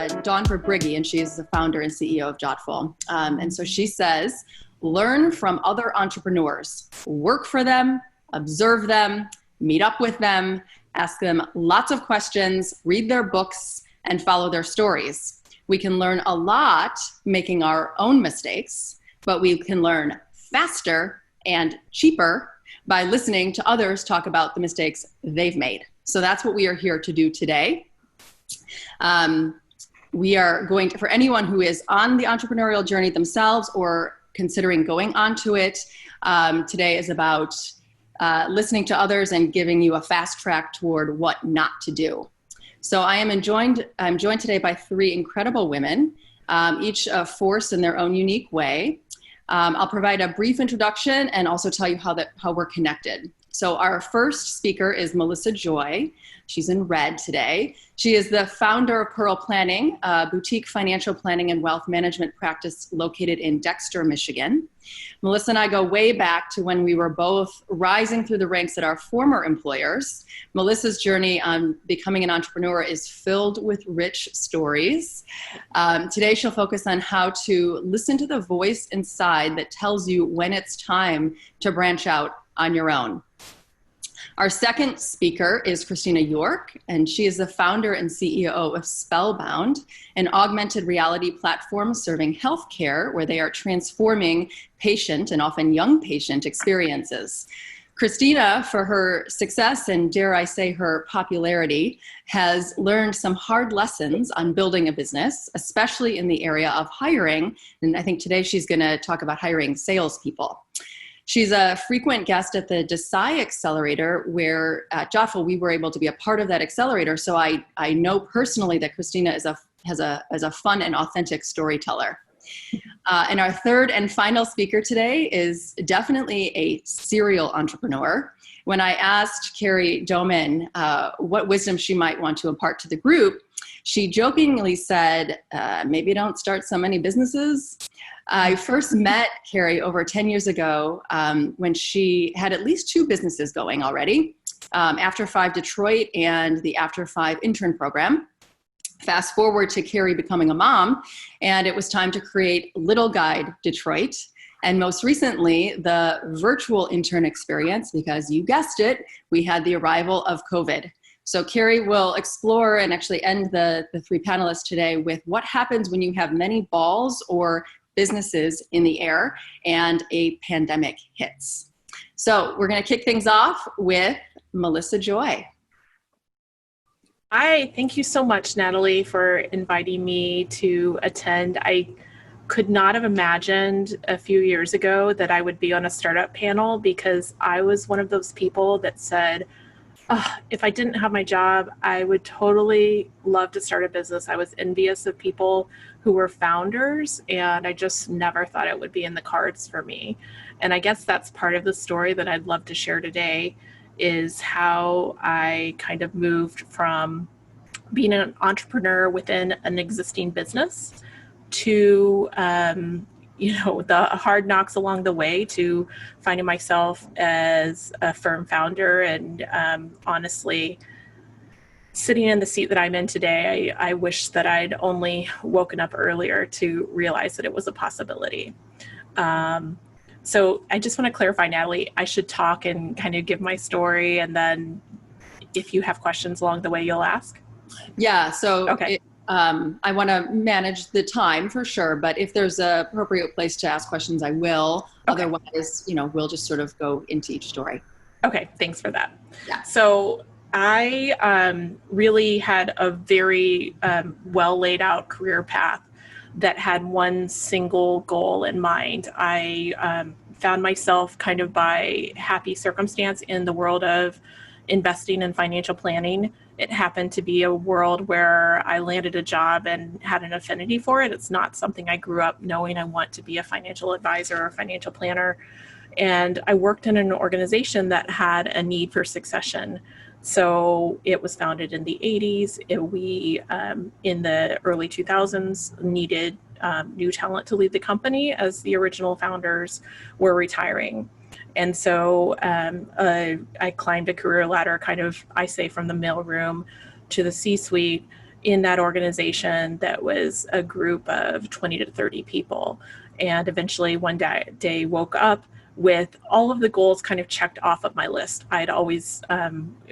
Dawn Briggy, and she is the founder and CEO of Jottful. And so she says, learn from other entrepreneurs, work for them, observe them, meet up with them, ask them lots of questions, read their books, and follow their stories. We can learn a lot making our own mistakes, but we can learn faster and cheaper by listening to others talk about the mistakes they've made. So that's what we are here to do today. We are going to, for anyone who is on the entrepreneurial journey themselves or considering going onto it, today is about listening to others and giving you a fast track toward what not to do. So I'm joined today by three incredible women, each a force in their own unique way. I'll provide a brief introduction and also tell you how we're connected. So our first speaker is Melissa Joy. She's in red today. She is the founder of Pearl Planning, a boutique financial planning and wealth management practice located in Dexter, Michigan. Melissa and I go way back to when we were both rising through the ranks at our former employers. Melissa's journey on becoming an entrepreneur is filled with rich stories. Today she'll focus on how to listen to the voice inside that tells you when it's time to branch out on your own. Our second speaker is Christina York, and she is the founder and CEO of Spellbound, an augmented reality platform serving healthcare where they are transforming patient and often young patient experiences. Christina, for her success and dare I say her popularity, has learned some hard lessons on building a business, especially in the area of hiring. And I think today she's going to talk about hiring salespeople. She's a frequent guest at the Decide Accelerator, where at Jottful we were able to be a part of that accelerator. So I know personally that Christina is a fun and authentic storyteller. And our third and final speaker today is definitely a serial entrepreneur. When I asked Kerry Doman what wisdom she might want to impart to the group, she jokingly said, maybe don't start so many businesses. I first met Kerry over 10 years ago when she had at least two businesses going already, After 5 Detroit and the After 5 Intern program. Fast forward to Kerry becoming a mom, and it was time to create Little Guide Detroit. And most recently, the virtual intern experience, because you guessed it, we had the arrival of COVID. So Kerry will explore and actually end the three panelists today with what happens when you have many balls or businesses in the air and a pandemic hits. So we're going to kick things off with Melissa Joy. Hi, thank you so much, Natalie, for inviting me to attend. I could not have imagined a few years ago that I would be on a startup panel, because I was one of those people that said, if I didn't have my job, I would totally love to start a business. I was envious of people who were founders, and I just never thought it would be in the cards for me. And I guess that's part of the story that I'd love to share today, is how I kind of moved from being an entrepreneur within an existing business to the hard knocks along the way to finding myself as a firm founder. And honestly, sitting in the seat that I'm in today, I wish that I'd only woken up earlier to realize that it was a possibility. So I just want to clarify, Natalie, I should talk and kind of give my story, and then if you have questions along the way, you'll ask? Yeah, so okay. I want to manage the time for sure, but if there's an appropriate place to ask questions, I will. Okay. Otherwise, we'll just sort of go into each story. Okay, thanks for that. Yeah. So I really had a very well laid out career path that had one single goal in mind. I found myself kind of by happy circumstance in the world of investing in financial planning. It happened to be a world where I landed a job and had an affinity for it. It's not something I grew up knowing I want to be a financial advisor or financial planner. And I worked in an organization that had a need for succession. So it was founded in the 80s. We, in the early 2000s, needed new talent to lead the company as the original founders were retiring. And so I climbed a career ladder, kind of, I say, from the mailroom to the C-suite, in that organization that was a group of 20 to 30 people. And eventually one day woke up with all of the goals kind of checked off of my list. I'd always,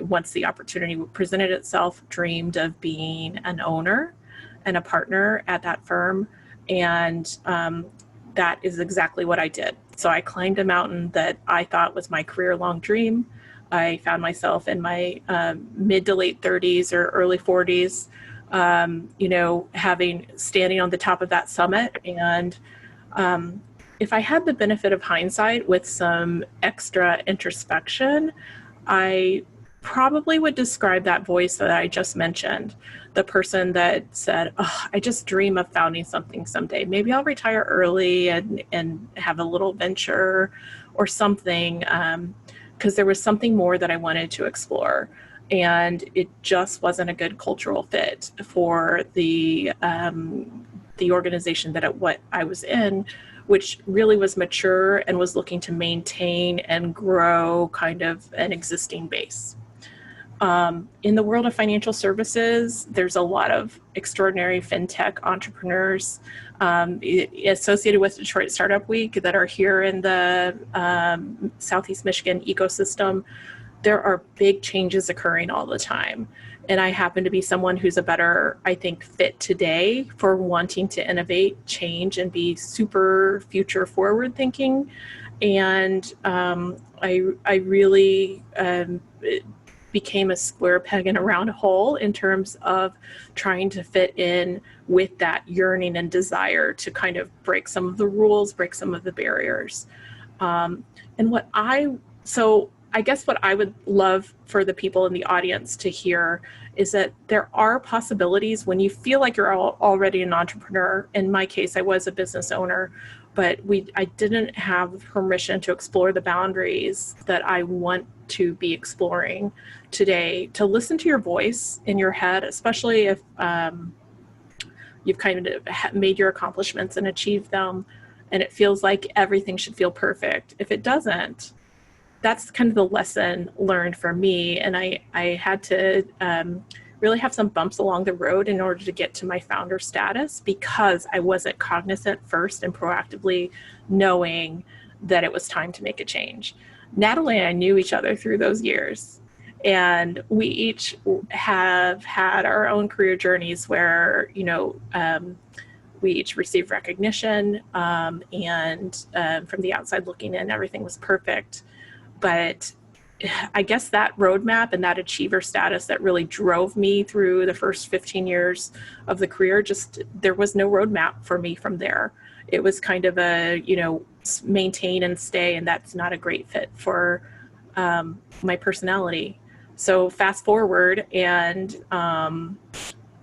once the opportunity presented itself, dreamed of being an owner and a partner at that firm. And that is exactly what I did. So I climbed a mountain that I thought was my career-long dream. I found myself in my mid to late 30s or early 40s, standing on the top of that summit. And if I had the benefit of hindsight with some extra introspection, I probably would describe that voice that I just mentioned, the person that said, oh, I just dream of founding something someday. Maybe I'll retire early and have a little venture or something, because there was something more that I wanted to explore. And it just wasn't a good cultural fit for the organization what I was in, which really was mature and was looking to maintain and grow kind of an existing base. In the world of financial services, there's a lot of extraordinary fintech entrepreneurs associated with Detroit Startup Week that are here in the Southeast Michigan ecosystem. There are big changes occurring all the time. And I happen to be someone who's a better, I think, fit today for wanting to innovate, change, and be super future forward thinking. And I really became a square peg in a round hole in terms of trying to fit in with that yearning and desire to kind of break some of the rules, break some of the barriers. So I guess what I would love for the people in the audience to hear is that there are possibilities when you feel like you're already an entrepreneur. In my case, I was a business owner, but I didn't have permission to explore the boundaries that I want to be exploring today, to listen to your voice in your head, especially if you've kind of made your accomplishments and achieved them, and it feels like everything should feel perfect. If it doesn't, that's kind of the lesson learned for me. And I had to really have some bumps along the road in order to get to my founder status, because I wasn't cognizant first and proactively knowing that it was time to make a change. Natalie and I knew each other through those years, and we each have had our own career journeys where, we each received recognition, and from the outside looking in, everything was perfect. But I guess that roadmap and that achiever status that really drove me through the first 15 years of the career, there was no roadmap for me from there. It was kind of a, maintain and stay, and that's not a great fit for my personality. So fast forward, and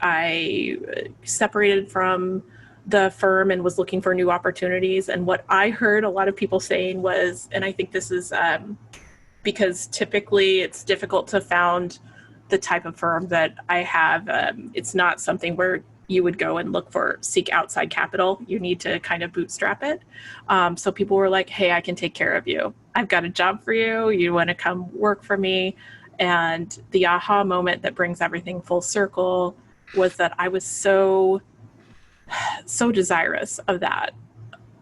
I separated from the firm and was looking for new opportunities. And what I heard a lot of people saying was, and I think this is because typically it's difficult to found the type of firm that I have. It's not something where you would go and seek outside capital. You need to kind of bootstrap it. So people were like, hey, I can take care of you. I've got a job for you. You want to come work for me? And the aha moment that brings everything full circle was that I was so desirous of that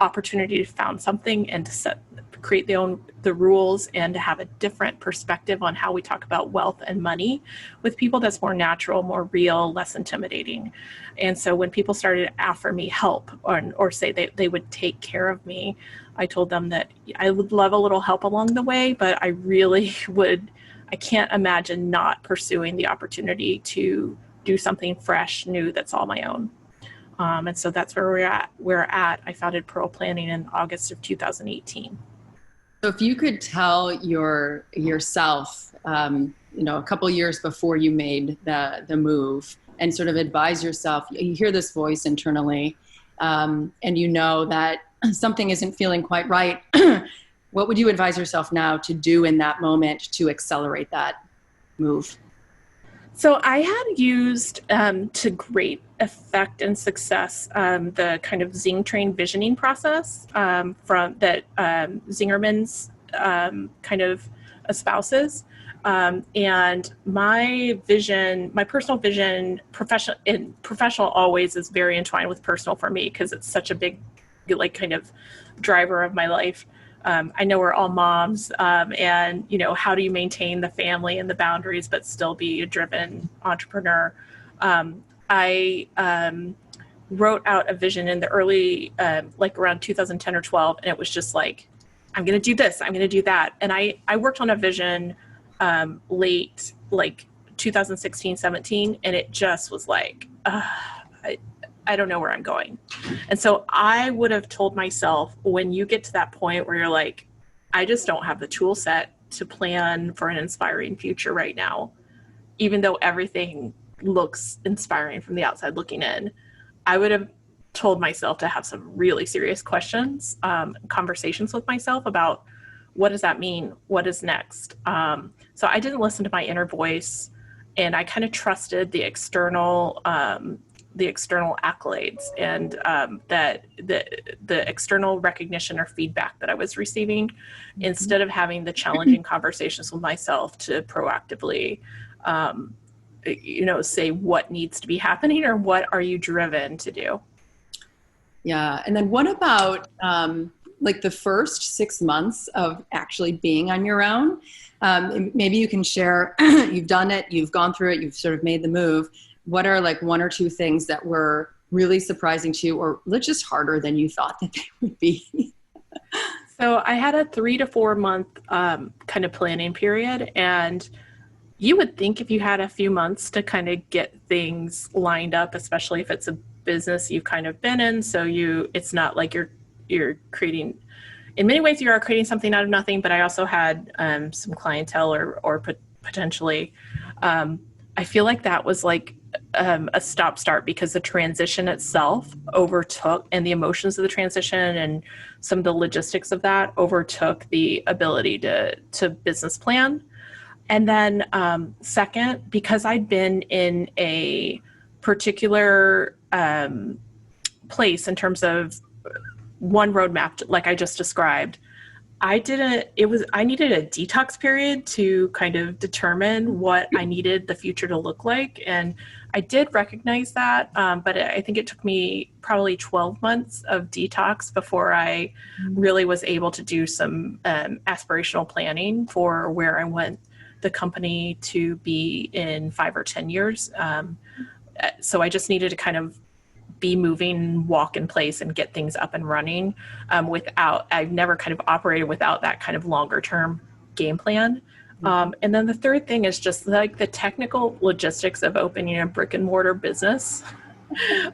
opportunity to found something and to create the rules and to have a different perspective on how we talk about wealth and money with people that's more natural, more real, less intimidating. And so when people started to offer me help or say they would take care of me, I told them that I would love a little help along the way, but I really I can't imagine not pursuing the opportunity to do something fresh, new, that's all my own. And so that's where we're at. I founded Pearl Planning in August of 2018. So if you could tell yourself, a couple years before you made the move, and sort of advise yourself, you hear this voice internally, and you know that something isn't feeling quite right. What would you advise yourself now to do in that moment to accelerate that move? So I had used to great effect and success the kind of Zing train visioning process from that Zingerman's kind of espouses. And my vision, my personal vision, professional always is very entwined with personal for me because it's such a big, like, kind of driver of my life. I know we're all moms, and, you know, how do you maintain the family and the boundaries, but still be a driven entrepreneur? I wrote out a vision in the early, like around 2010 or 12, and it was just like, I'm going to do this, I'm going to do that. And I worked on a vision late, like 2016, 17, and it just was like, I don't know where I'm going. And so I would have told myself, when you get to that point where you're like, I just don't have the tool set to plan for an inspiring future right now, even though everything looks inspiring from the outside looking in, I would have told myself to have some really serious questions, conversations with myself about, what does that mean? What is next? So I didn't listen to my inner voice, and I kind of trusted the external accolades and that the external recognition or feedback that I was receiving, instead of having the challenging conversations with myself to proactively, you know, say what needs to be happening or what are you driven to do. Yeah. And then what about like the first 6 months of actually being on your own? Maybe you can share, you've done it, you've gone through it, you've sort of made the move. What are like one or two things that were really surprising to you, or just harder than you thought that they would be? So I had a 3 to 4 month kind of planning period, and you would think if you had a few months to kind of get things lined up, especially if it's a business you've kind of been in, so it's not like you're creating, in many ways you are creating something out of nothing, but I also had some clientele or potentially, I feel like that was like a stop-start, because the transition itself overtook, and the emotions of the transition and some of the logistics of that overtook the ability to business plan. And then second, because I'd been in a particular place in terms of one roadmap, like I just described, I needed a detox period to kind of determine what I needed the future to look like. And I did recognize that, but I think it took me probably 12 months of detox before I really was able to do some aspirational planning for where I want the company to be in 5 or 10 years. So I just needed to kind of be moving, walk in place, and get things up and running I've never kind of operated without that kind of longer term game plan. And then the third thing is just like the technical logistics of opening a brick and mortar business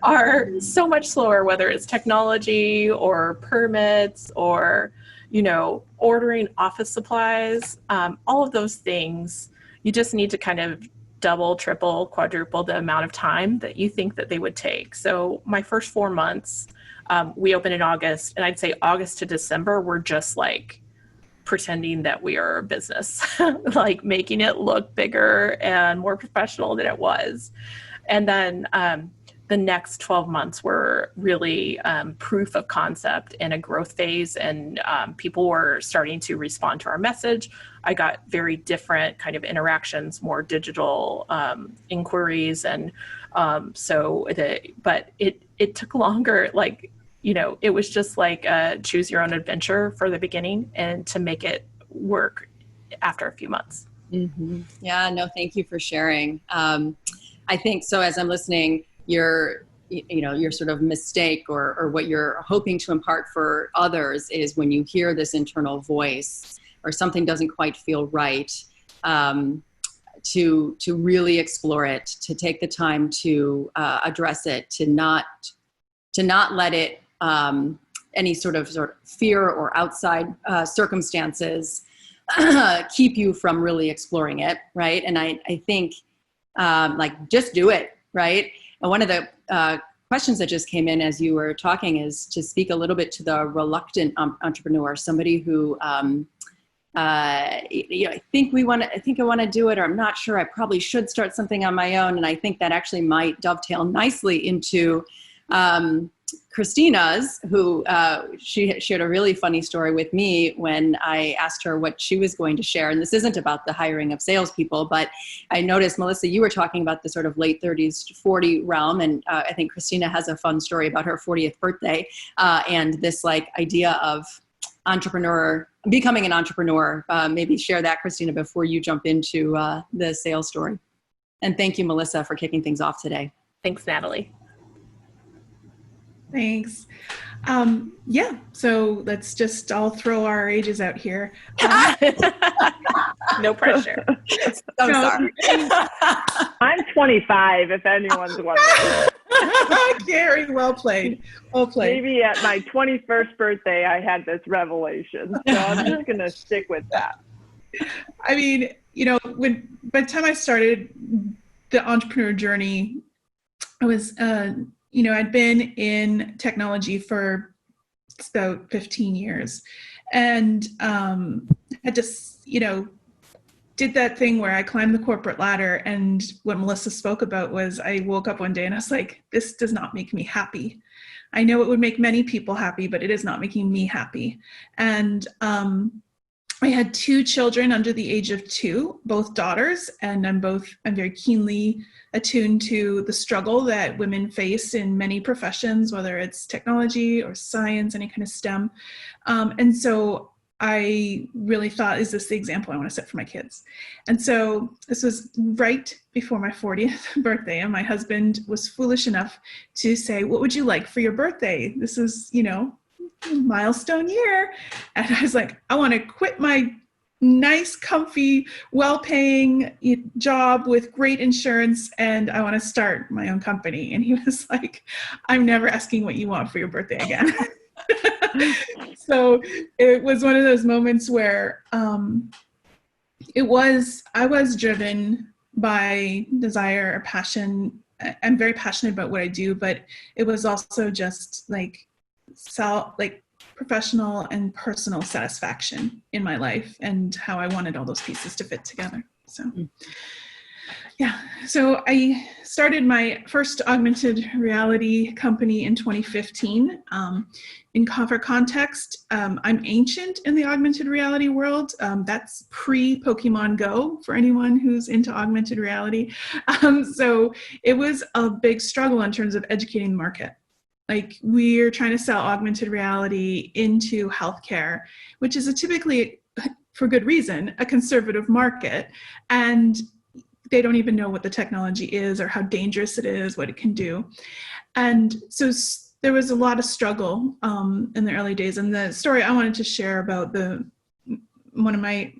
are so much slower, whether it's technology or permits or, you know, ordering office supplies, all of those things. You just need to kind of double, triple, quadruple the amount of time that you think that they would take. So my first 4 months, we opened in August, and I'd say August to December, we're just like pretending that we are a business, like making it look bigger and more professional than it was. And then the next 12 months were really proof of concept and a growth phase, and people were starting to respond to our message. I got very different kind of interactions, more digital inquiries, and but it took longer. Like, you know, it was just like choose your own adventure for the beginning, and to make it work after a few months. Mm-hmm. Yeah, no, thank you for sharing. I think so. As I'm listening, your sort of mistake or what you're hoping to impart for others is when you hear this internal voice or something doesn't quite feel right, to really explore it, to take the time to address it, to not let it any sort of fear or outside circumstances keep you from really exploring it, right? And I think like just do it, right? And one of the questions that just came in as you were talking is to speak a little bit to the reluctant entrepreneur, somebody who, I think I want to do it, or I'm not sure, I probably should start something on my own. And I think that actually might dovetail nicely into Christina's, who she shared a really funny story with me when I asked her what she was going to share. And this isn't about the hiring of salespeople, but I noticed, Melissa, you were talking about the sort of late 30s to 40 realm. And I think Christina has a fun story about her 40th birthday and this like idea of becoming an entrepreneur. Maybe share that, Christina, before you jump into the sales story. And thank you, Melissa, for kicking things off today. Thanks, Natalie. Thanks. Yeah, so let's just all throw our ages out here. No pressure. I'm sorry. I'm 25, if anyone's wondering. Kerry, well played. Well played. Maybe at my 21st birthday, I had this revelation. So I'm just going to stick with that. I mean, you know, by the time I started the entrepreneur journey, I was, you know, I'd been in technology for about 15 years and had just, you know, did that thing where I climbed the corporate ladder, and what Melissa spoke about was I woke up one day and I was like, this does not make me happy. I know it would make many people happy, but it is not making me happy. And I had 2 children under the age of 2, both daughters, and I'm very keenly attuned to the struggle that women face in many professions, whether it's technology or science, any kind of STEM. And so I really thought, is this the example I want to set for my kids? And so this was right before my 40th birthday, and my husband was foolish enough to say, what would you like for your birthday? This is, you know, milestone year. And I was like, I want to quit my nice, comfy, well-paying job with great insurance, and I want to start my own company. And he was like, I'm never asking what you want for your birthday again. So it was one of those moments where I was driven by desire or passion. I'm very passionate about what I do, but it was also just like professional and personal satisfaction in my life and how I wanted all those pieces to fit together. So yeah, so I started my first augmented reality company in 2015. For context, I'm ancient in the augmented reality world. That's pre-Pokemon Go for anyone who's into augmented reality. So it was a big struggle in terms of educating the market. Like, we're trying to sell augmented reality into healthcare, which is typically, for good reason, a conservative market. And they don't even know what the technology is or how dangerous it is, what it can do. And so there was a lot of struggle in the early days. And the story I wanted to share about one of my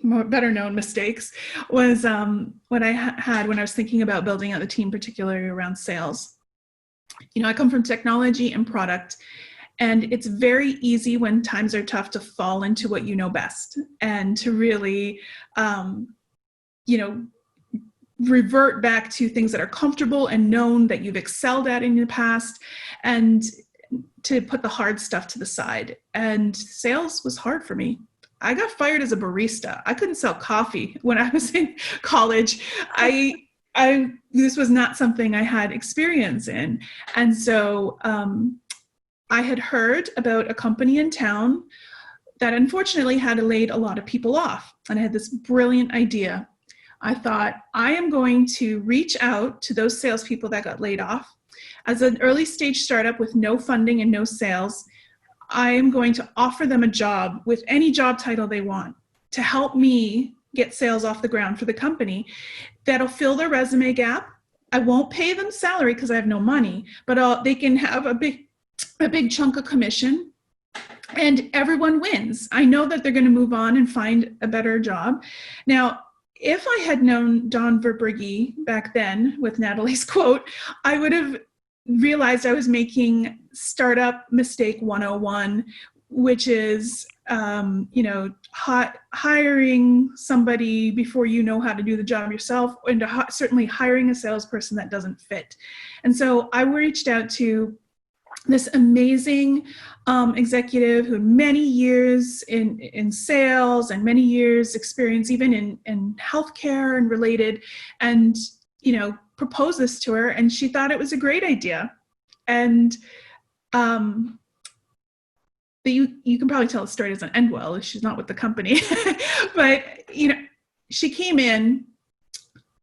better known mistakes was what I had when I was thinking about building out the team, particularly around sales. You know, I come from technology and product, and it's very easy when times are tough to fall into what you know best and to really, you know, revert back to things that are comfortable and known that you've excelled at in the past, and to put the hard stuff to the side. And sales was hard for me. I got fired as a barista. I couldn't sell coffee when I was in college. This was not something I had experience in. And so I had heard about a company in town that unfortunately had laid a lot of people off. And I had this brilliant idea. I thought, I am going to reach out to those salespeople that got laid off. As an early stage startup with no funding and no sales, I am going to offer them a job with any job title they want to help me get sales off the ground for the company. That'll fill their resume gap. I won't pay them salary because I have no money, but they can have a big chunk of commission, and everyone wins. I know that they're going to move on and find a better job. Now, if I had known Don Verbrugge back then with Natalie's quote, I would have realized I was making startup mistake 101, which is, you know, hiring somebody before you know how to do the job yourself, and certainly hiring a salesperson that doesn't fit. And so I reached out to this amazing executive who had many years in sales and many years experience even in healthcare and related, and, you know, proposed this to her, and she thought it was a great idea. And but you can probably tell the story doesn't end well. She's not with the company. But, she came in.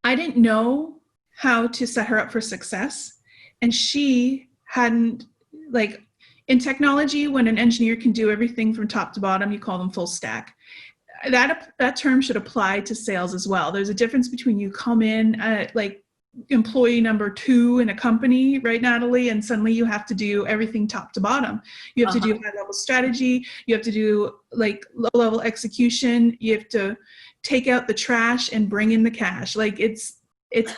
I didn't know how to set her up for success. And she hadn't, like, in technology, when an engineer can do everything from top to bottom, you call them full stack. That term should apply to sales as well. There's a difference between you come in at, like, employee number 2 in a company, right, Natalie? And suddenly you have to do everything top to bottom. You have to do high level strategy. You have to do, like, low level execution. You have to take out the trash and bring in the cash. Like, it's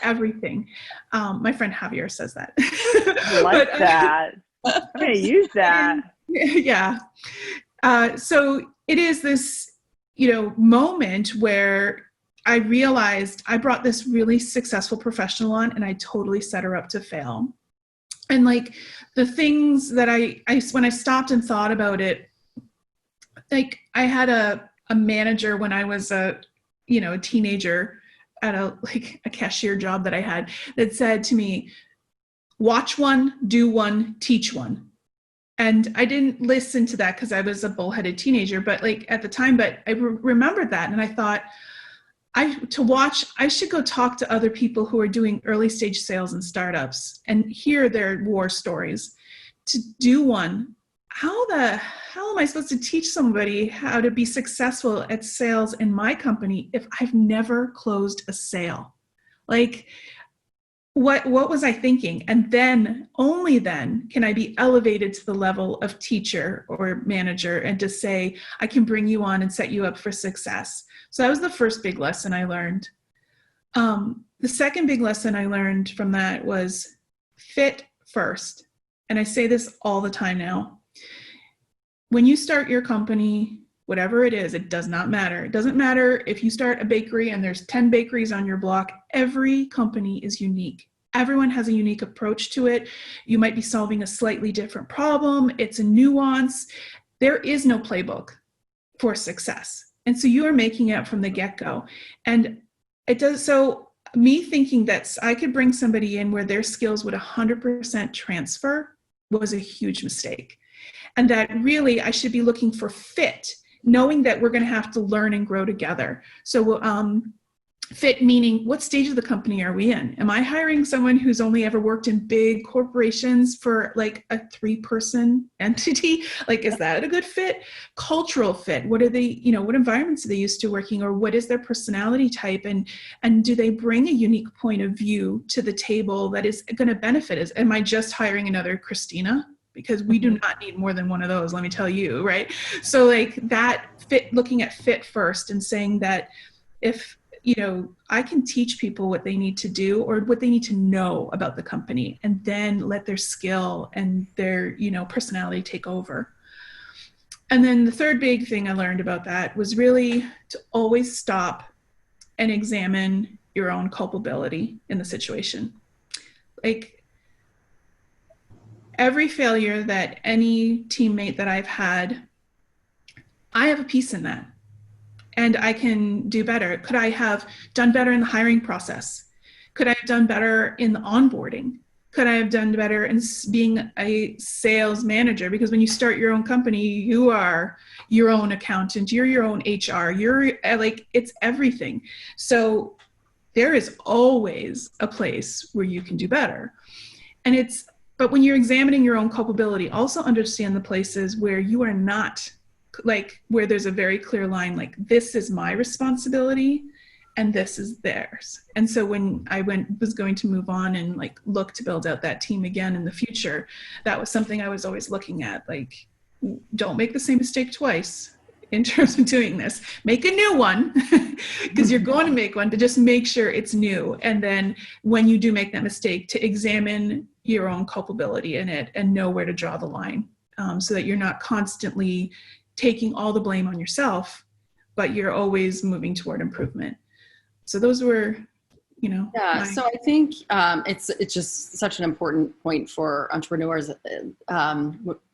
everything. My friend Javier says that. I like that. I'm going to use that. Yeah. So it is this, moment where I realized I brought this really successful professional on and I totally set her up to fail. And, like, the things that I when I stopped and thought about it, like, I had a manager when I was a teenager at a cashier job that I had, that said to me, watch one, do one, teach one. And I didn't listen to that because I was a bullheaded teenager, but, like, at the time, but I remembered that. And I thought, I should go talk to other people who are doing early stage sales and startups and hear their war stories. To do one, how the hell am I supposed to teach somebody how to be successful at sales in my company if I've never closed a sale? Like, what was I thinking? And then, only then, can I be elevated to the level of teacher or manager and to say, I can bring you on and set you up for success. So that was the first big lesson I learned. The second big lesson I learned from that was fit first. And I say this all the time now. When you start your company, whatever it is, it does not matter. It doesn't matter if you start a bakery and there's 10 bakeries on your block. Every company is unique. Everyone has a unique approach to it. You might be solving a slightly different problem. It's a nuance. There is no playbook for success. And so you are making it from the get-go. And it does, so me thinking that I could bring somebody in where their skills would 100% transfer was a huge mistake. And that really I should be looking for fit, knowing that we're going to have to learn and grow together. So fit meaning, what stage of the company are we in? Am I hiring someone who's only ever worked in big corporations for, like, a 3-person entity? Like, is that a good fit? Cultural fit. What are they, what environments are they used to working, or what is their personality type? And do they bring a unique point of view to the table that is going to benefit us? Am I just hiring another Christina? Because we do not need more than one of those, let me tell you, right? So, like, that fit, looking at fit first and saying that if, I can teach people what they need to do or what they need to know about the company, and then let their skill and their, personality take over. And then the third big thing I learned about that was really to always stop and examine your own culpability in the situation. Like, every failure that any teammate that I've had, I have a piece in that. And I can do better. Could I have done better in the hiring process? Could I have done better in the onboarding? Could I have done better in being a sales manager? Because when you start your own company, you are your own accountant, you're your own HR, you're like, it's everything. So there is always a place where you can do better. But when you're examining your own culpability, also understand the places where you are not, like, where there's a very clear line, like, this is my responsibility and this is theirs. And so when I was going to move on and, like, look to build out that team again in the future, that was something I was always looking at. Like, don't make the same mistake twice in terms of doing this. Make a new one, because you're going to make one, but just make sure it's new. And then when you do make that mistake, to examine your own culpability in it and know where to draw the line, so that you're not constantly taking all the blame on yourself, but you're always moving toward improvement. So those were, Yeah, so I think it's just such an important point for entrepreneurs,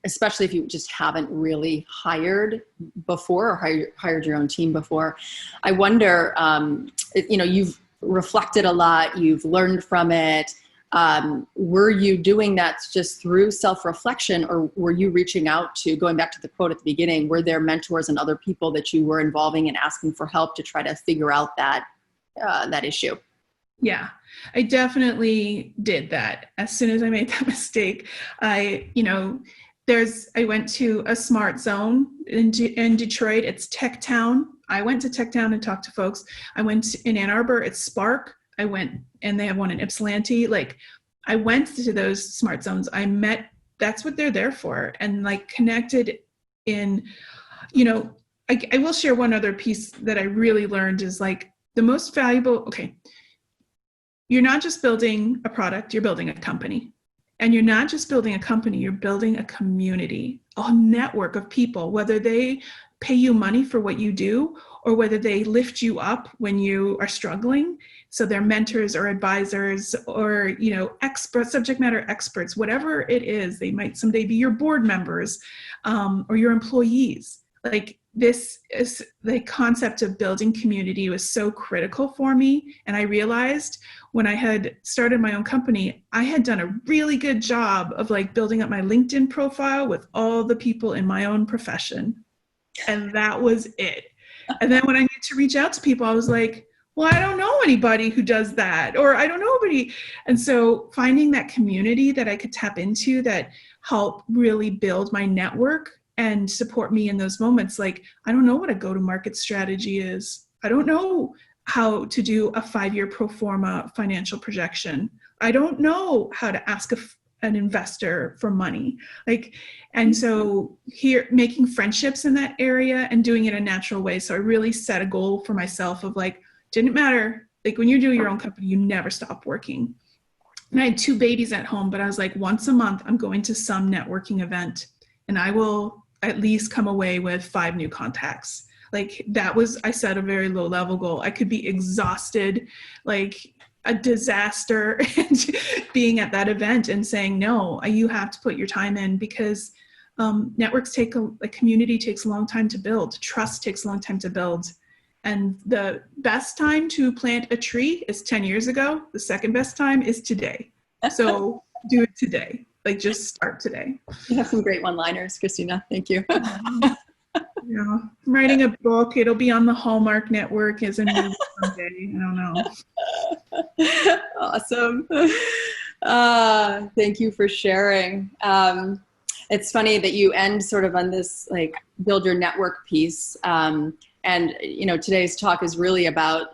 especially if you just haven't really hired before or hired your own team before. I wonder, you've reflected a lot, you've learned from it. Were you doing that just through self-reflection, or were you reaching out to, going back to the quote at the beginning, were there mentors and other people that you were involving and asking for help to try to figure out that issue? Yeah, I definitely did that. As soon as I made that mistake, I went to a smart zone in Detroit. It's Tech Town. I went to Tech Town and talked to folks. I went in Ann Arbor. It's Spark. I went, and they have one in Ypsilanti. Like, I went to those smart zones. I met, that's what they're there for. And like connected in, I will share one other piece that I really learned is like the most valuable, okay, you're not just building a product, you're building a company. And you're not just building a company, you're building a community, a network of people, whether they pay you money for what you do or whether they lift you up when you are struggling. So they're mentors or advisors or, experts, subject matter experts, whatever it is. They might someday be your board members or your employees. Like, this is the concept of building community was so critical for me. And I realized when I had started my own company, I had done a really good job of like building up my LinkedIn profile with all the people in my own profession. And that was it. And then when I needed to reach out to people, I was like, well, I don't know anybody who does that, or I don't know anybody. And so finding that community that I could tap into that helped really build my network and support me in those moments. Like, I don't know what a go-to-market strategy is. I don't know how to do a 5-year pro forma financial projection. I don't know how to ask an investor for money. And so here, making friendships in that area and doing it in a natural way. So I really set a goal for myself of like, didn't matter. Like, when you're doing your own company, you never stop working. And I had 2 babies at home, but I was like, once a month, I'm going to some networking event and I will at least come away with 5 new contacts. Like, that was, I set a very low level goal. I could be exhausted, like a disaster, and being at that event and saying, no, you have to put your time in, because networks a community takes a long time to build. Trust takes a long time to build. And the best time to plant a tree is 10 years ago. The second best time is today. So do it today. Like, just start today. You have some great one-liners, Christina. Thank you. Yeah, I'm writing a book. It'll be on the Hallmark Network as a movie someday. I don't know. Awesome. Thank you for sharing. It's funny that you end sort of on this like build your network piece. And, today's talk is really about,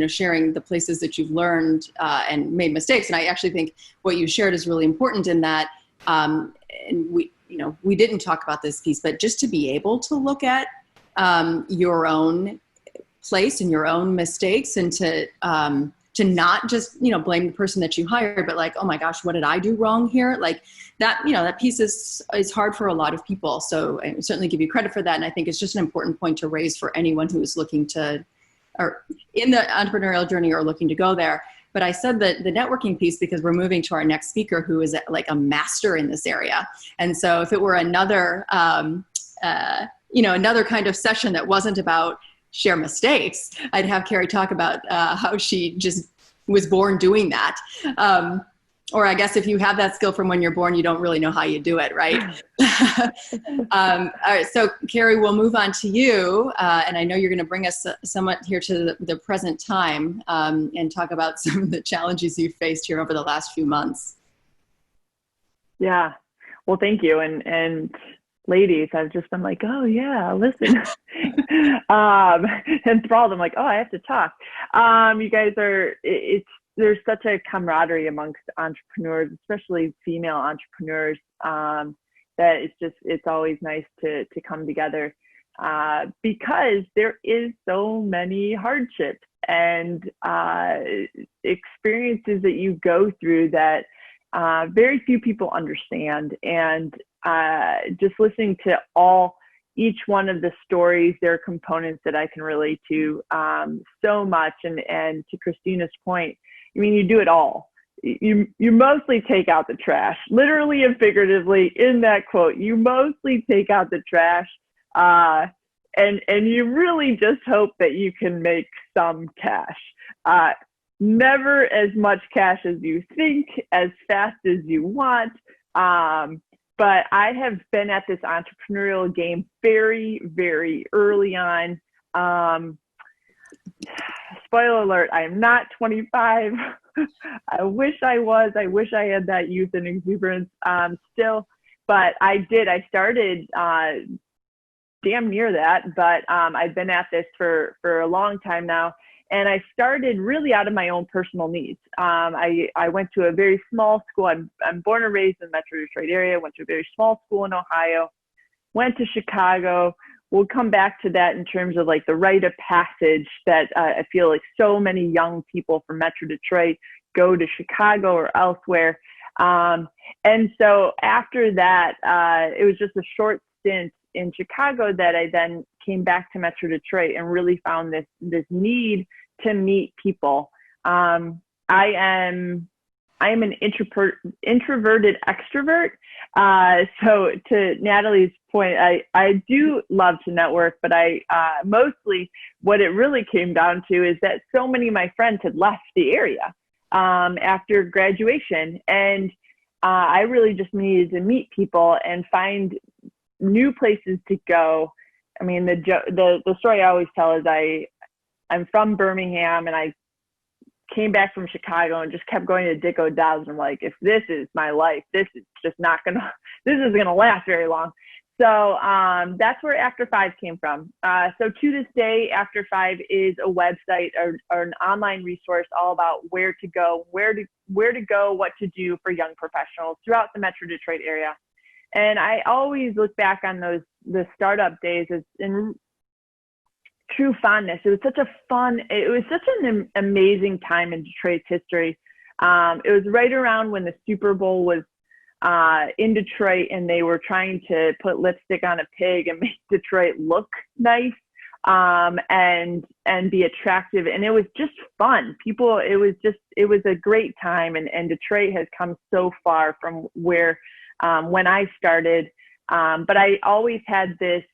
sharing the places that you've learned and made mistakes. And I actually think what you shared is really important in that, and we didn't talk about this piece, but just to be able to look at your own place and your own mistakes, and to not just, blame the person that you hired, but like, oh my gosh, what did I do wrong here? Like that, that piece is hard for a lot of people. So I certainly give you credit for that. And I think it's just an important point to raise for anyone who is looking to, or in the entrepreneurial journey or looking to go there. But I said that the networking piece, because we're moving to our next speaker who is like a master in this area. And so if it were another, another kind of session that wasn't about share mistakes, I'd have Kerry talk about how she just was born doing that. Or I guess if you have that skill from when you're born, you don't really know how you do it, right? All right, so Kerry, we'll move on to you. And I know you're going to bring us somewhat here to the present time and talk about some of the challenges you've faced here over the last few months. Yeah, well, thank you. And ladies, I've just been like, oh yeah, listen. Enthralled. I'm like, oh, I have to talk. You guys are, there's such a camaraderie amongst entrepreneurs, especially female entrepreneurs, that it's always nice to come together because there is so many hardships and experiences that you go through that very few people understand. And just listening to each one of the stories, there are components that I can relate to so much. And to Christina's point, I mean, you do it all. You mostly take out the trash, literally and figuratively in that quote. You mostly take out the trash, and you really just hope that you can make some cash. never as much cash as you think, as fast as you want. But I have been at this entrepreneurial game very, very early on. Spoiler alert, I am not 25. I wish I was. I wish I had that youth and exuberance still. But I started damn near that. But I've been at this for a long time now. And I started really out of my own personal needs. I went to a very small school. I'm born and raised in the Metro Detroit area. Went to a very small school in Ohio. Went to Chicago. We'll come back to that in terms of like the rite of passage that I feel like so many young people from Metro Detroit go to Chicago or elsewhere. And so after that, it was just a short stint in Chicago that I then came back to Metro Detroit and really found this need to meet people. I am an introverted extrovert. So to Natalie's point, I do love to network, but I mostly what it really came down to is that so many of my friends had left the area after graduation, and I really just needed to meet people and find new places to go. I mean, the story I always tell is I'm from Birmingham, and I came back from Chicago and just kept going to Dick O'Dowd's. And I'm like, if this is my life, this is isn't gonna last very long. So that's where After 5 came from. So to this day, After 5 is a website or an online resource all about where to go, what to do for young professionals throughout the Metro Detroit area. And I always look back on the startup days as in true fondness. It was such an amazing time in Detroit's history. It was right around when the Super Bowl was in Detroit, and they were trying to put lipstick on a pig and make Detroit look nice and be attractive. And it was just fun. It was a great time. And Detroit has come so far from where when I started. But I always had this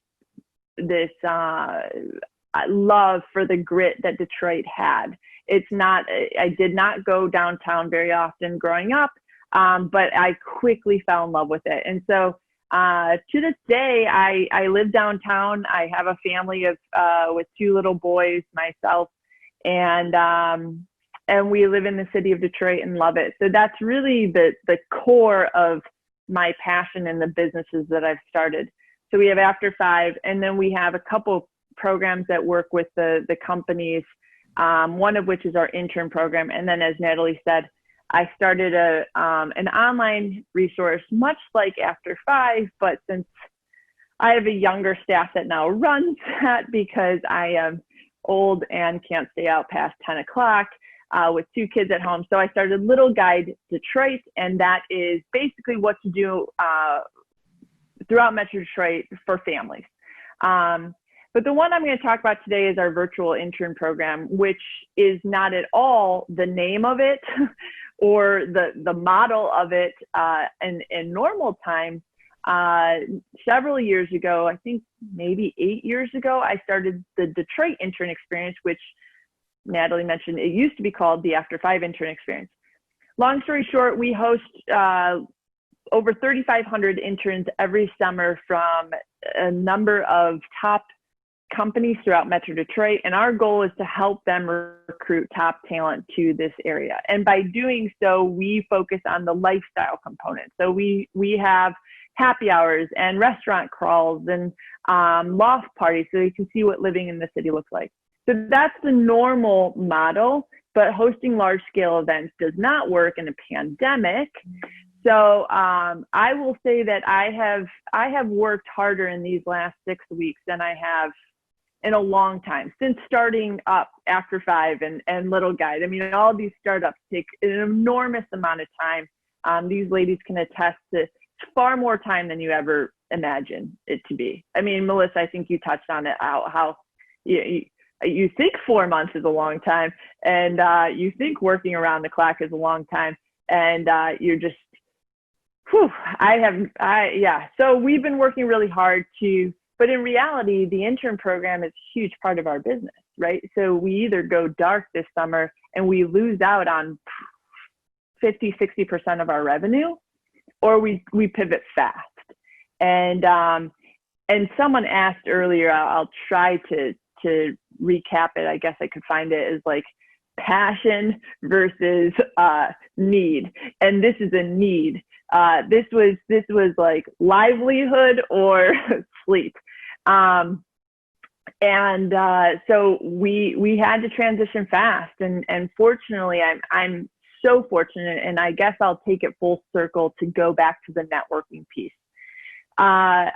love for the grit that Detroit had. I did not go downtown very often growing up, but I quickly fell in love with it. And so to this day, I live downtown. I have a family with 2 little boys, myself, and we live in the city of Detroit and love it. So that's really the core of my passion in the businesses that I've started. So we have After 5, and then we have a couple programs that work with the companies, one of which is our intern program. And then, as Natalie said, I started an online resource, much like After 5, but since I have a younger staff that now runs that because I am old and can't stay out past 10 o'clock with 2 kids at home. So I started Little Guide Detroit, and that is basically what to do throughout Metro Detroit for families. But the one I'm going to talk about today is our virtual intern program, which is not at all the name of it or the model of it in normal times. Several years ago, I think maybe 8 years ago, I started the Detroit Intern Experience, which Natalie mentioned. It used to be called the After 5 Intern Experience. Long story short, we host over 3,500 interns every summer from a number of top companies throughout Metro Detroit, and our goal is to help them recruit top talent to this area. And by doing so, we focus on the lifestyle component. So we have happy hours and restaurant crawls and loft parties, so you can see what living in the city looks like. So that's the normal model, but hosting large-scale events does not work in a pandemic. So I will say that I have worked harder in these last 6 weeks than I have in a long time, since starting up After 5 and Little Guide. I mean, all these startups take an enormous amount of time. These ladies can attest to far more time than you ever imagine it to be. I mean, Melissa, I think you touched on it, how you think 4 months is a long time, and you think working around the clock is a long time, and you're just, So we've been working really hard but in reality, the intern program is a huge part of our business, right? So we either go dark this summer and we lose out on 50-60% of our revenue, or we pivot fast. And someone asked earlier, I'll try to recap it. I guess I could find it as like passion versus need. And this is a need. This was like livelihood or sleep. So we had to transition fast, and fortunately, I'm so fortunate, and I guess I'll take it full circle to go back to the networking piece. I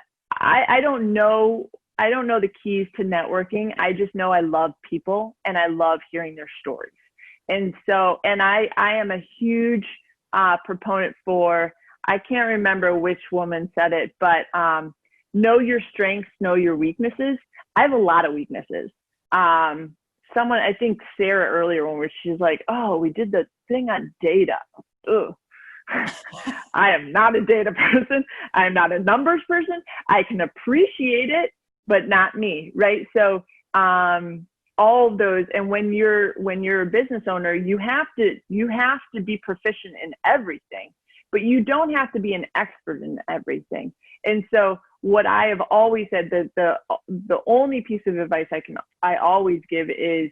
don't know the keys to networking. I just know I love people and I love hearing their stories. And so, and I am a huge proponent for, I can't remember which woman said it, but know your strengths, know your weaknesses. I have a lot of weaknesses. Someone, I think Sarah earlier, when she's like, oh, we did the thing on data. Ugh. I am not a data person. I am not a numbers person. I can appreciate it, but not me, right? So all of those, and when you're a business owner, you have to be proficient in everything, but you don't have to be an expert in everything. And so what I have always said, that the only piece of advice I always give is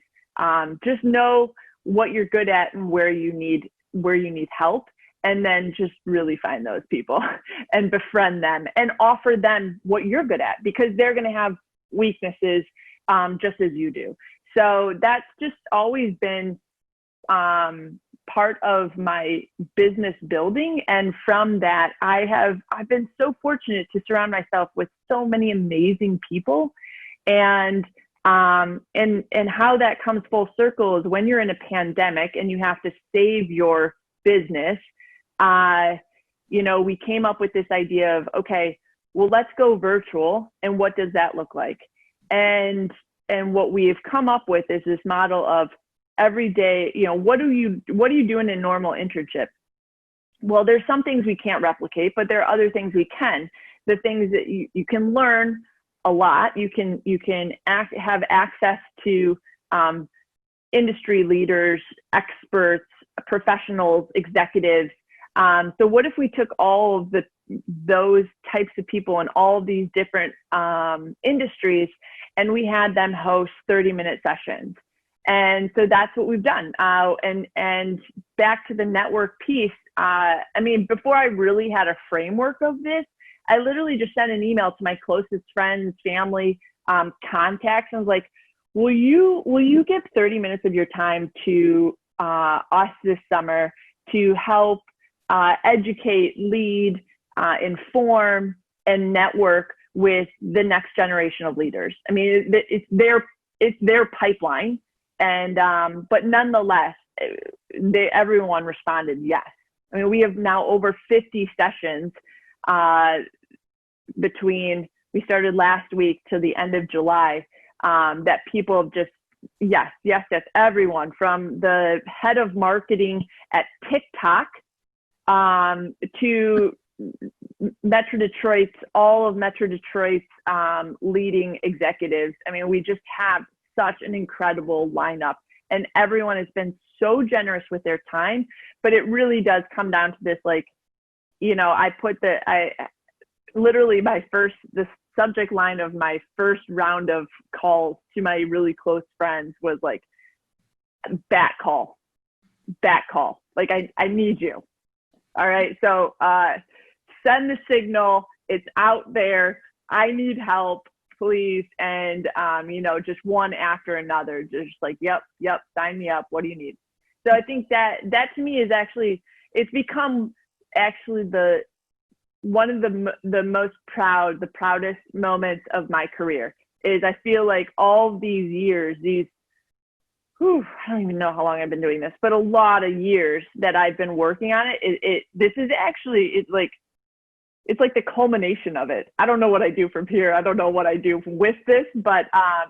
just know what you're good at and where you need help, and then just really find those people and befriend them and offer them what you're good at, because they're going to have weaknesses just as you do. So that's just always been part of my business building. And from that, I've been so fortunate to surround myself with so many amazing people. And how that comes full circle is when you're in a pandemic and you have to save your business. We came up with this idea of, okay, well, let's go virtual. And what does that look like? And what we've come up with is this model of every day, what are you doing in normal internship? Well, there's some things we can't replicate, but there are other things we can. The things that you can learn a lot. You can have access to industry leaders, experts, professionals, executives. So what if we took all of those types of people in all of these different industries, and we had them host 30-minute sessions? And so that's what we've done. And back to the network piece, before I really had a framework of this, I literally just sent an email to my closest friends, family, contacts, and was like, will you give 30 minutes of your time to us this summer to help educate, lead, inform, and network with the next generation of leaders? I mean, it's their pipeline. And, but nonetheless, everyone responded yes. I mean, we have now over 50 sessions between, we started last week to the end of July, that people have just, yes, everyone from the head of marketing at TikTok to Metro Detroit's, all of Metro Detroit's leading executives. I mean, we just have such an incredible lineup, and everyone has been so generous with their time. But it really does come down to this, like, literally the subject line of my first round of calls to my really close friends was like, back call. Like, I need you. All right. So send the signal. It's out there. I need help, please. And, just one after another, just like, yep, sign me up. What do you need? So I think that to me is actually, it's become actually one of the proudest moments of my career. Is I feel like all these years, I don't even know how long I've been doing this, but a lot of years that I've been working on it. This is actually, it's like the culmination of it. I don't know what I do from here. I don't know what I do with this, but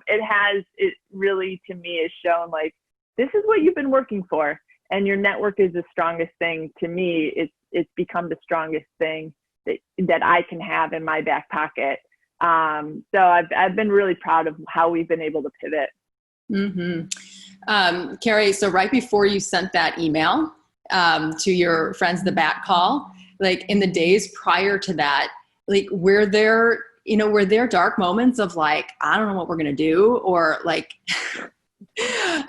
it really, to me, has shown like, this is what you've been working for, and your network is the strongest thing. To me, it's become the strongest thing that I can have in my back pocket. So I've been really proud of how we've been able to pivot. Mm-hmm. Kerry, so right before you sent that email to your friends, the back call, like in the days prior to that, like were there dark moments of like, I don't know what we're going to do, or like,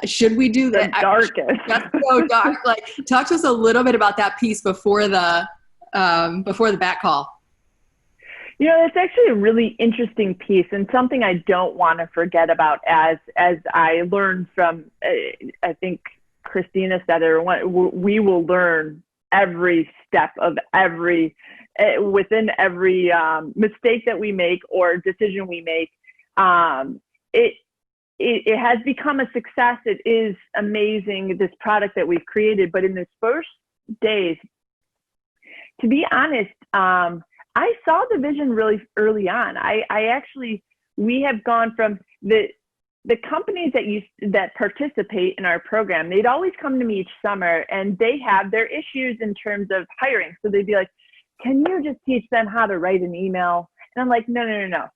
should we do that? The darkest. That's so dark. Like, talk to us a little bit about that piece before the back call. You know, it's actually a really interesting piece and something I don't want to forget about as I learned from, I think Christina said it, we will learn every step of within every mistake that we make or decision we make. It has become a success. It is amazing, this product that we've created. But in those first days, to be honest, I saw the vision really early on. We have gone from the companies that participate in our program, they'd always come to me each summer and they have their issues in terms of hiring. So they'd be like, can you just teach them how to write an email? And I'm like, no.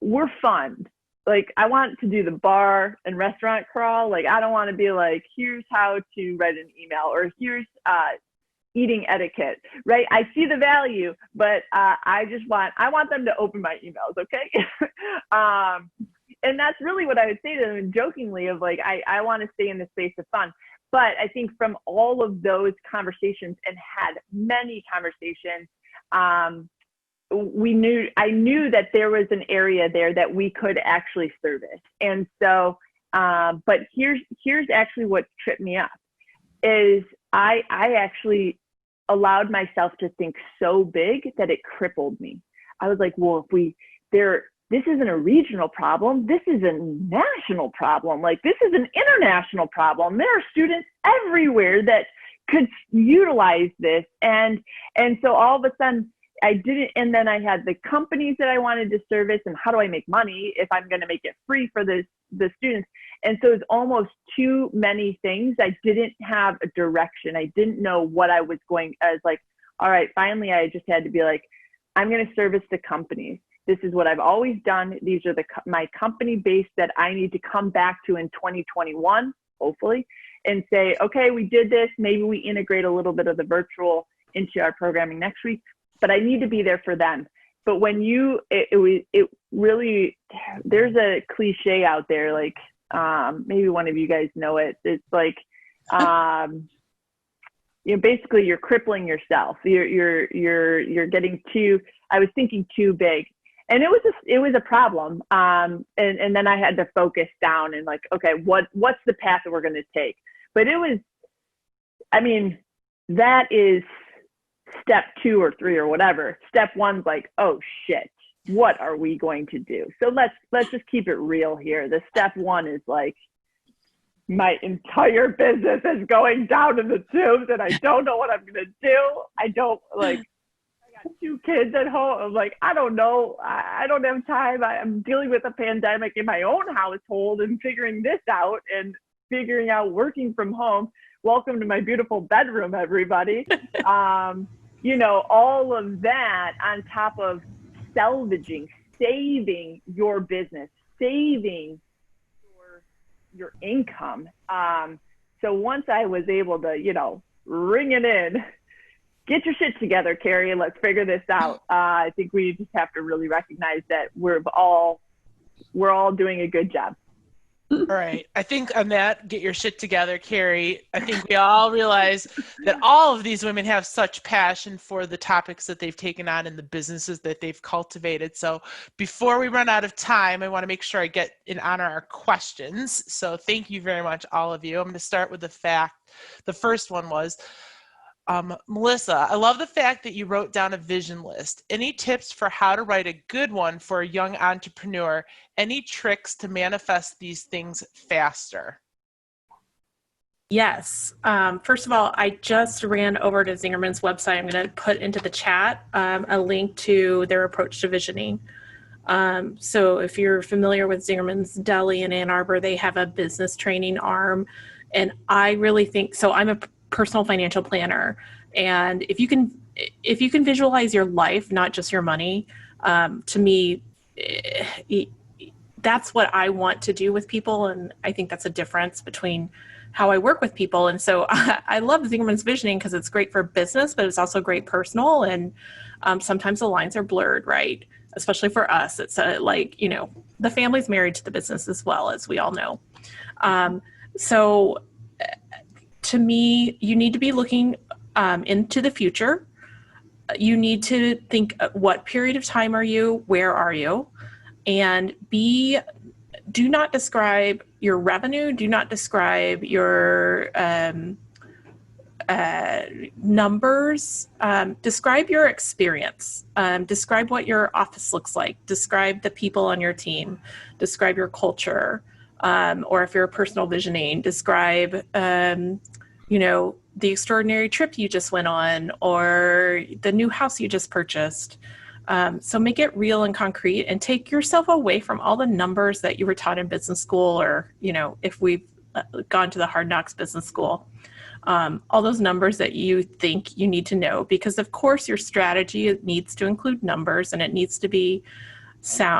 We're fun. Like, I want to do the bar and restaurant crawl. Like, I don't want to be like, here's how to write an email, or here's eating etiquette, right? I see the value, but I want them to open my emails, okay? And that's really what I would say to them jokingly of like, I want to stay in the space of fun. But I think from all of those conversations, and had many conversations, I knew that there was an area there that we could actually service. And so, but here's actually what tripped me up is I actually allowed myself to think so big that it crippled me. I was like, well, this isn't a regional problem. This is a national problem. Like, this is an international problem. There are students everywhere that could utilize this. And so all of a sudden I didn't, and then I had the companies that I wanted to service, and how do I make money if I'm going to make it free for the students? And so it's almost too many things. I didn't have a direction. I didn't know what I was like, all right, finally I just had to be like, I'm going to service the companies. This is what I've always done. These are my company base that I need to come back to in 2021, hopefully, and say, okay, we did this. Maybe we integrate a little bit of the virtual into our programming next week, but I need to be there for them. But when it really, there's a cliche out there, like, maybe one of you guys know it. It's like, basically you're crippling yourself. You're getting I was thinking too big. And it was a problem. And then I had to focus down and like, okay, what's the path that we're going to take? But that is step 2 or 3 or whatever. Step 1's like, oh shit, what are we going to do? So let's just keep it real here. The step 1 is like, my entire business is going down in the tubes and I don't know what I'm going to do. I got 2 kids at home. I'm like, I don't know. I don't have time. I'm dealing with a pandemic in my own household and figuring this out and figuring out working from home. Welcome to my beautiful bedroom, everybody. All of that on top of saving your business, saving your income. So once I was able to, ring it in, get your shit together, Kerry, and let's figure this out. I think we just have to really recognize that we're all doing a good job. All right. I think on that, get your shit together, Kerry. I think we all realize that all of these women have such passion for the topics that they've taken on and the businesses that they've cultivated. So before we run out of time, I want to make sure I get in on our questions. So thank you very much, all of you. I'm going to start with the first one was, Melissa, I love the fact that you wrote down a vision list. Any tips for how to write a good one for a young entrepreneur? Any tricks to manifest these things faster? Yes. First of all, I just ran over to Zingerman's website. I'm going to put into the chat a link to their approach to visioning. So if you're familiar with Zingerman's Deli in Ann Arbor, they have a business training arm. And I really think, so I'm a personal financial planner. And if you can visualize your life, not just your money, to me, that's what I want to do with people. And I think that's a difference between how I work with people. And so I love Zingerman's visioning because it's great for business, but it's also great personal. And sometimes the lines are blurred, right? Especially for us. It's like, you know, the family's married to the business as well, as we all know. So to me, you need to be looking into the future. You need to think, what period of time are you? Where are you? And do not describe your revenue. Do not describe your numbers. Describe your experience. Describe what your office looks like. Describe the people on your team. Describe your culture. Or if you're a personal visioning, describe, you know, the extraordinary trip you just went on or the new house you just purchased. So make it real and concrete and take yourself away from all the numbers that you were taught in business school, or, you know, if we've gone to the Hard Knocks business school, all those numbers that you think you need to know, because of course your strategy needs to include numbers and it needs to be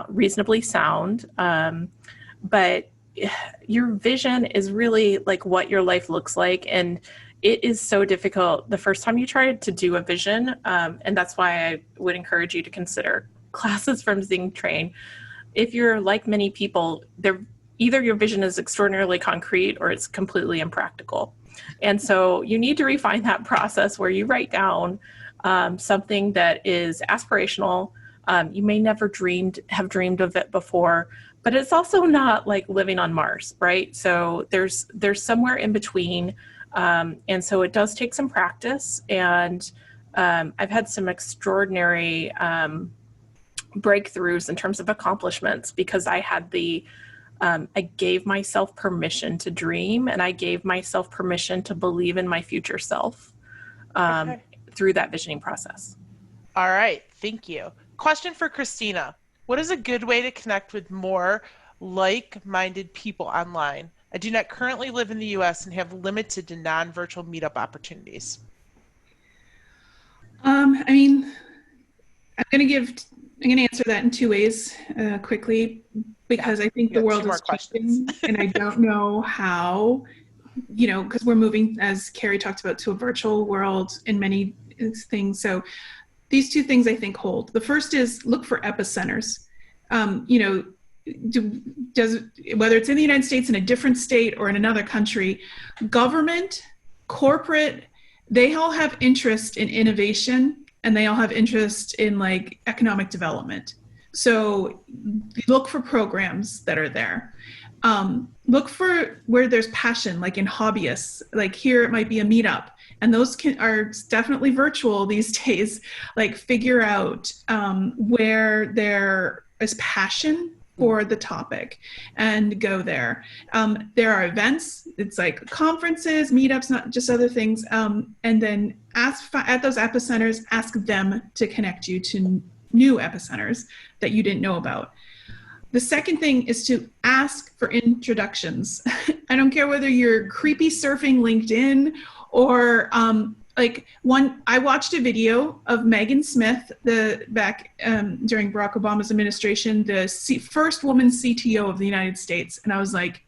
reasonably sound. But your vision is really like what your life looks like. And it is so difficult the first time you try to do a vision. And that's why I would encourage you to consider classes from Zing Train. If you're like many people, either your vision is extraordinarily concrete or it's completely impractical. And so you need to refine that process where you write down something that is aspirational. You may never have dreamed of it before, but it's also not like living on Mars, right? So there's somewhere in between. And so it does take some practice. And I've had some extraordinary breakthroughs in terms of accomplishments because I had I gave myself permission to dream, and I gave myself permission to believe in my future self through that visioning process. All right. Thank you. Question for Christina. What is a good way to connect with more like-minded people online? I do not currently live in the U.S. and have limited to non-virtual meetup opportunities. I mean, I'm going to answer that in two ways quickly, because I think the world is changing and I don't know how, you know, because we're moving, as Kerry talked about, to a virtual world in many things. So these two things I think hold. The first is look for epicenters. You know, whether it's in the United States, in a different state, or in another country, government, corporate, they all have interest in innovation and they all have interest in like economic development. So look for programs that are there. Look for where there's passion, like in hobbyists. Like here it might be a meetup, and those are definitely virtual these days. Like figure out where there is passion for the topic and go there. There are events, it's like conferences, meetups, not just other things. And then at those epicenters, ask them to connect you to new epicenters that you didn't know about. The second thing is to ask for introductions. I don't care whether you're creepy surfing LinkedIn or I watched a video of Megan Smith back during Barack Obama's administration, the first woman CTO of the United States. And I was like,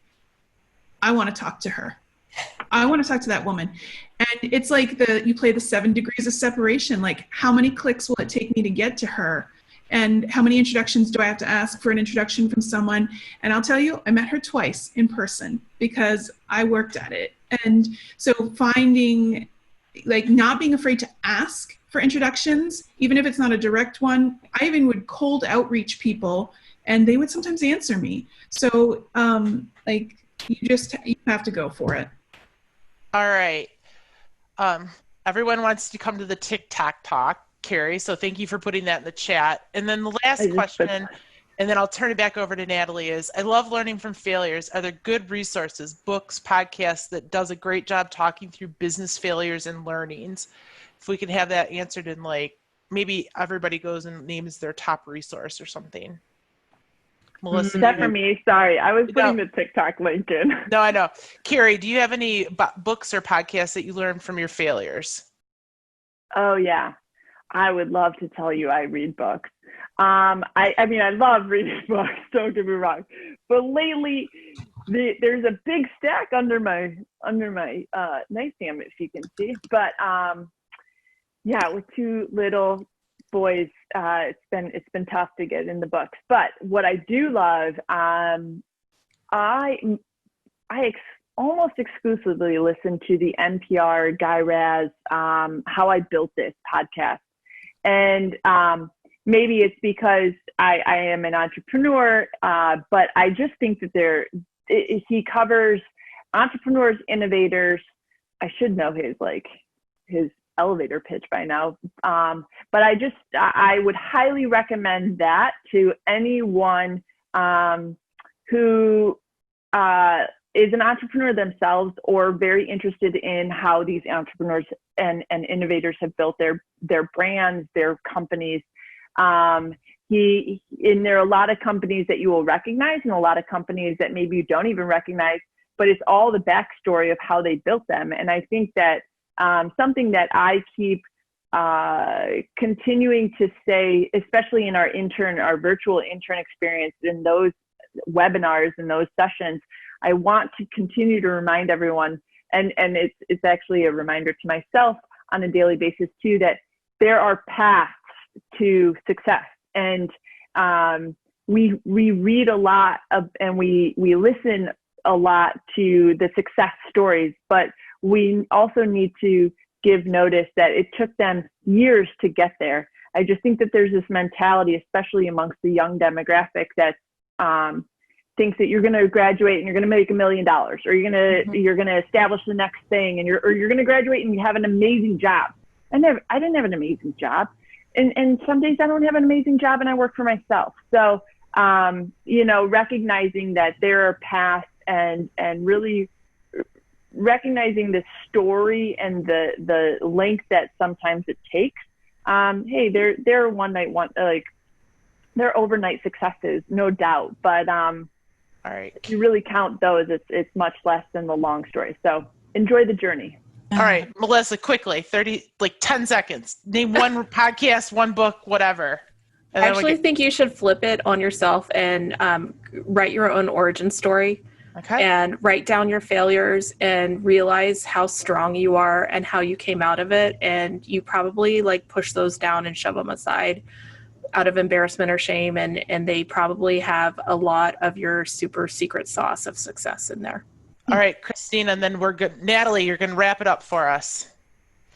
I want to talk to her. I want to talk to that woman. And it's like you play the 7 degrees of separation. Like, how many clicks will it take me to get to her? And how many introductions do I have to ask for an introduction from someone? And I'll tell you, I met her twice in person because I worked at it. And so finding, like, not being afraid to ask for introductions, even if it's not a direct one. I even would cold outreach people and they would sometimes answer me. So you have to go for it. All right. Everyone wants to come to the TikTok talk, Kerry, so thank you for putting that in the chat. And then the last question, and then I'll turn it back over to Natalie, is I love learning from failures. Are there good resources, books, podcasts that does a great job talking through business failures and learnings? If we can have that answered in, like, maybe everybody goes and names their top resource or something. Melissa, that for me, sorry, I was putting the TikTok link in. No, I know. Kerry, do you have any books or podcasts that you learned from your failures? Oh, yeah. I would love to tell you I read books. I mean, I love reading books, don't get me wrong, but lately there's a big stack under my nightstand, if you can see. But yeah, with two little boys, it's been tough to get in the books. But what I do love, almost exclusively listen to the NPR Guy Raz How I Built This podcast, and maybe it's because I am an entrepreneur, but I just think that he covers entrepreneurs, innovators. I should know his elevator pitch by now, but I would highly recommend that to anyone who is an entrepreneur themselves or very interested in how these entrepreneurs and innovators have built their brands, their companies. And there are a lot of companies that you will recognize and a lot of companies that maybe you don't even recognize, but it's all the backstory of how they built them. And I think that something that I keep continuing to say, especially in our virtual intern experience, in those webinars and those sessions, I want to continue to remind everyone, and it's actually a reminder to myself on a daily basis too, that there are paths to success. And we read a lot and we listen a lot to the success stories, but we also need to give notice that it took them years to get there. I just think that there's this mentality, especially amongst the young demographic, that thinks that you're going to graduate and you're going to make $1 million, or you're going to establish the next thing, and you're going to graduate and you have an amazing job. I didn't have an amazing job, and some days I don't have an amazing job, and I work for myself. So recognizing that there are paths and really recognizing the story and the length that sometimes it takes. Hey, they're they're overnight successes, no doubt, but all right, if you really count those, it's much less than the long story. So enjoy the journey. All right, Melissa, quickly, 10 seconds. Name one podcast, one book, whatever. I actually think you should flip it on yourself and write your own origin story. Okay. And write down your failures and realize how strong you are and how you came out of it. And you probably push those down and shove them aside out of embarrassment or shame. And they probably have a lot of your super secret sauce of success in there. All right, Christina, and then we're good. Natalie, you're going to wrap it up for us.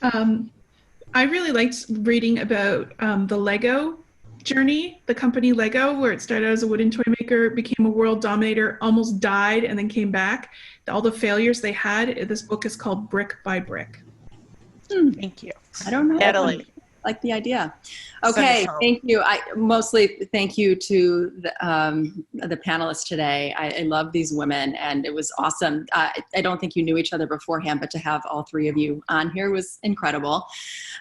I really liked reading about the Lego journey, the company Lego, where it started as a wooden toy maker, became a world dominator, almost died, and then came back. All the failures they had. This book is called Brick by Brick. Thank you. I don't know. Natalie. I like the idea. Okay, thank you. I mostly thank you to the panelists today. I love these women, and it was awesome. I don't think you knew each other beforehand, but to have all three of you on here was incredible.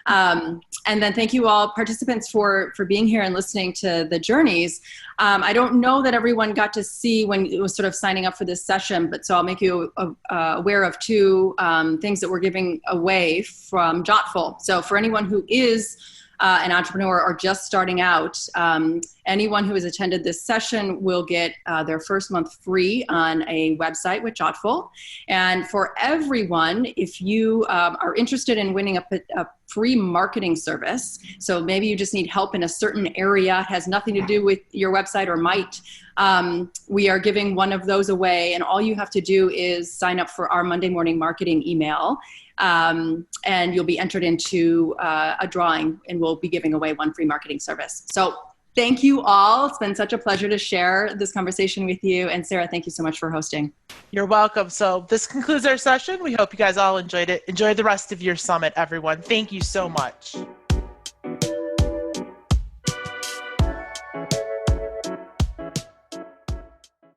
And then thank you all participants for being here and listening to the journeys. I don't know that everyone got to see when it was sort of signing up for this session, but so I'll make you aware of two things that we're giving away from Jottful. So for anyone who is an entrepreneur or just starting out, anyone who has attended this session will get their first month free on a website with Jottful. And for everyone, if you are interested in winning a free marketing service, so maybe you just need help in a certain area, has nothing to do with your website or might, we are giving one of those away, and all you have to do is sign up for our Monday morning marketing email. And you'll be entered into a drawing, and we'll be giving away one free marketing service. So thank you all. It's been such a pleasure to share this conversation with you. And Sarah, thank you so much for hosting. You're welcome. So this concludes our session. We hope you guys all enjoyed it. Enjoy the rest of your summit, everyone. Thank you so much.